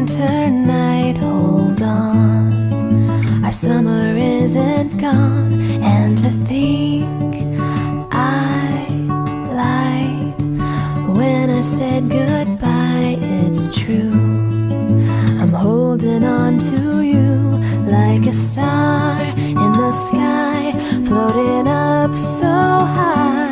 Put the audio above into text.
winter night, hold on, our summer isn't gone. And to think I lied when I said goodbye, it's true. I'm holding on to you like a star in the sky, floating up so high.